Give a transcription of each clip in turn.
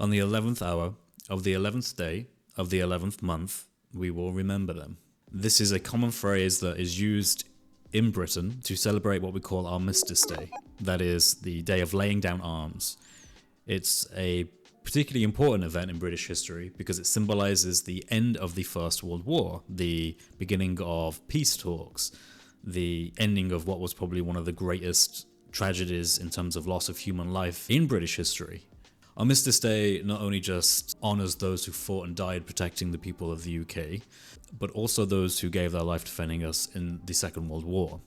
On the 11th hour of the 11th day of the 11th month, we will remember them. This is a common phrase that is used in Britain to celebrate what we call Armistice Day. That is the day of laying down arms. It's a particularly important event in British history because it symbolizes the end of the First World War, the beginning of peace talks, the ending of what was probably one of the greatest tragedies in terms of loss of human life in British history. Armistice Day not only just honours those who fought and died protecting the people of the UK, but also those who gave their life defending us in the Second World War.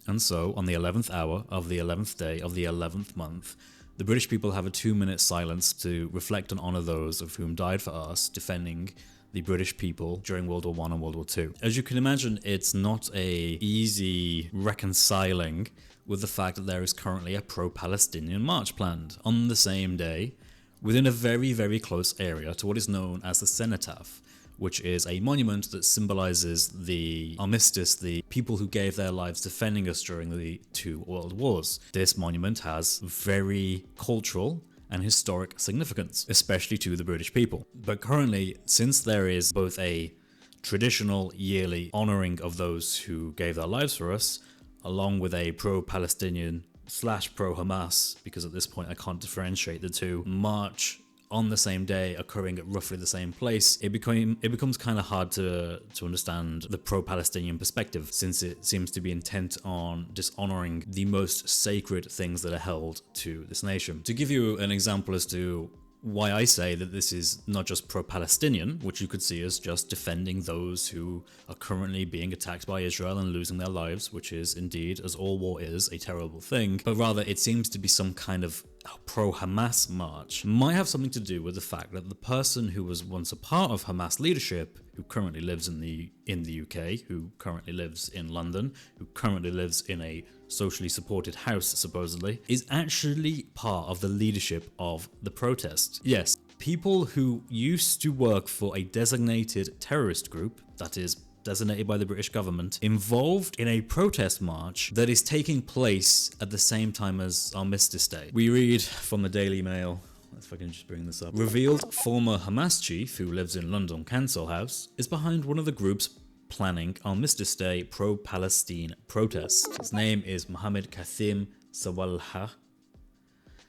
And so, on the 11th hour of the 11th day of the 11th month, the British people have a 2-minute silence to reflect and honour those of whom died for us defending the British people during World War I and World War II. As you can imagine, it's not a easy reconciling with the fact that there is currently a pro-Palestinian march planned on the same day within a very, very close area to what is known as the Cenotaph, which is a monument that symbolizes the armistice, the people who gave their lives defending us during the two world wars. This monument has very cultural and historic significance, especially to the British people. But currently, since there is both a traditional yearly honoring of those who gave their lives for us, along with a pro-Palestinian / pro-Hamas, because at this point I can't differentiate the two, march on the same day occurring at roughly the same place, it becomes kind of hard to understand the pro-Palestinian perspective, since it seems to be intent on dishonoring the most sacred things that are held to this nation. To give you an example as to why I say that this is not just pro-Palestinian, which you could see as just defending those who are currently being attacked by Israel and losing their lives, which is indeed, as all war is, a terrible thing, but rather it seems to be some kind of pro-Hamas march, might have something to do with the fact that the person who was once a part of Hamas leadership, who currently lives in the UK, who currently lives in London, who currently lives in a socially supported house, supposedly, is actually part of the leadership of the protest. Yes, people who used to work for a designated terrorist group, that is, designated by the British government, involved in a protest march that is taking place at the same time as Armistice Day. We read from the Daily Mail, if I can just bring this up. Revealed former Hamas chief, who lives in London Council House, is behind one of the groups planning Armistice Day pro-Palestine protests. His name is Mohammed Kathim Sawalha.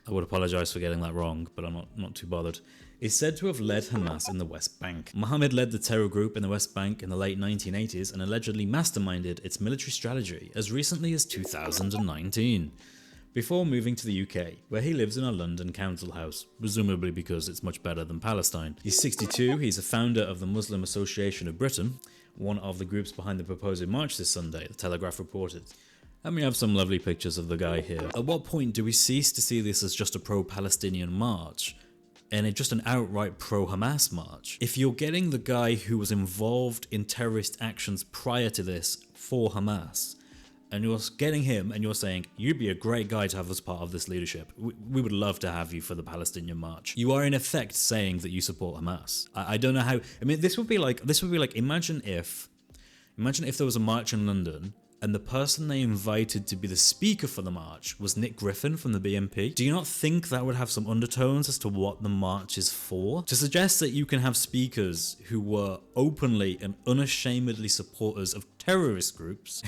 I would apologise for getting that wrong, but I'm not too bothered. Is said to have led Hamas in the West Bank. Mohammed led the terror group in the West Bank in the late 1980s and allegedly masterminded its military strategy as recently as 2019. Before moving to the UK, where he lives in a London council house, presumably because it's much better than Palestine. He's 62, he's a founder of the Muslim Association of Britain, one of the groups behind the proposed march this Sunday, the Telegraph reported. And we have some lovely pictures of the guy here. At what point do we cease to see this as just a pro-Palestinian march and just an outright pro-Hamas march? If you're getting the guy who was involved in terrorist actions prior to this for Hamas, and you're getting him and you're saying, you'd be a great guy to have as part of this leadership. We would love to have you for the Palestinian March. You are in effect saying that you support Hamas. I don't know how, I mean, this would be like, imagine if there was a march in London and the person they invited to be the speaker for the march was Nick Griffin from the BNP. Do you not think that would have some undertones as to what the march is for? To suggest that you can have speakers who were openly and unashamedly supporters of terrorist groups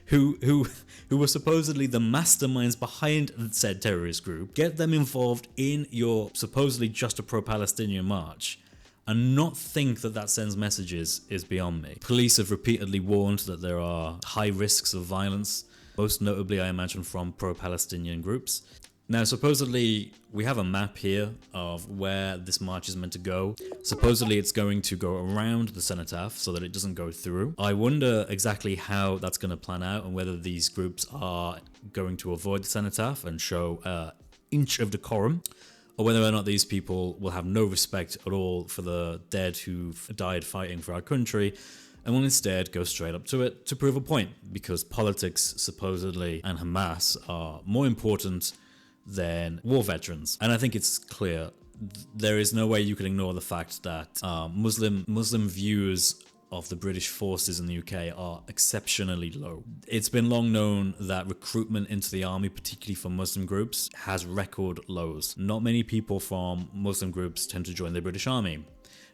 who were supposedly the masterminds behind said terrorist group, get them involved in your supposedly just a pro-Palestinian march, and not think that that sends messages is beyond me. Police have repeatedly warned that there are high risks of violence, most notably I imagine from pro-Palestinian groups. Now supposedly we have a map here of where this march is meant to go. Supposedly it's going to go around the Cenotaph so that it doesn't go through. I wonder exactly how that's going to plan out and whether these groups are going to avoid the Cenotaph and show an inch of decorum, or whether or not these people will have no respect at all for the dead who've died fighting for our country and will instead go straight up to it to prove a point, because politics supposedly and Hamas are more important than war veterans. And I think it's clear there is no way you can ignore the fact that Muslim views of the British forces in the UK are exceptionally low. It's been long known that recruitment into the army, particularly for Muslim groups, has record lows. Not many people from Muslim groups tend to join the British Army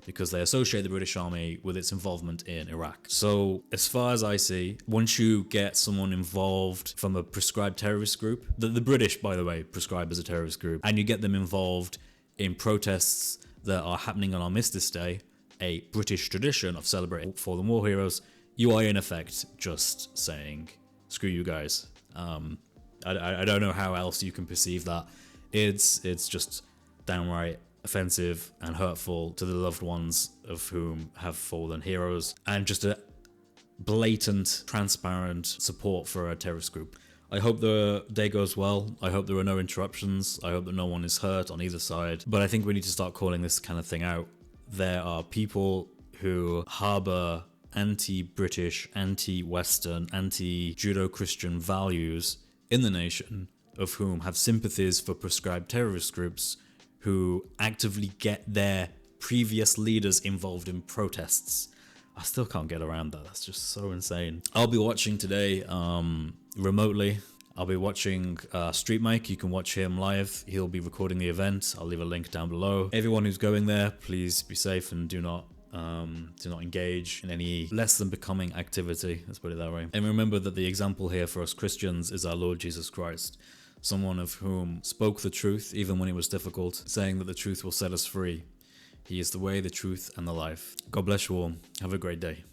because they associate the British Army with its involvement in Iraq. So as far as I see, once you get someone involved from a prescribed terrorist group, the British, by the way, prescribe as a terrorist group, and you get them involved in protests that are happening on Armistice Day, a British tradition of celebrating fallen war heroes, you are in effect just saying, screw you guys. I don't know how else you can perceive that. It's just downright offensive and hurtful to the loved ones of whom have fallen heroes, and just a blatant, transparent support for a terrorist group. I hope the day goes well. I hope there are no interruptions. I hope that no one is hurt on either side. But I think we need to start calling this kind of thing out. There are people who harbor anti-British, anti-Western, anti-Judeo-Christian values in the nation, of whom have sympathies for prescribed terrorist groups, who actively get their previous leaders involved in protests. I still can't get around that. That's just so insane. I'll be watching today remotely. I'll be watching Street Mike. You can watch him live. He'll be recording the event. I'll leave a link down below. Everyone who's going there, please be safe and do not engage in any less than becoming activity. Let's put it that way. And remember that the example here for us Christians is our Lord Jesus Christ, someone of whom spoke the truth even when it was difficult, saying that the truth will set us free. He is the way, the truth, and the life. God bless you all. Have a great day.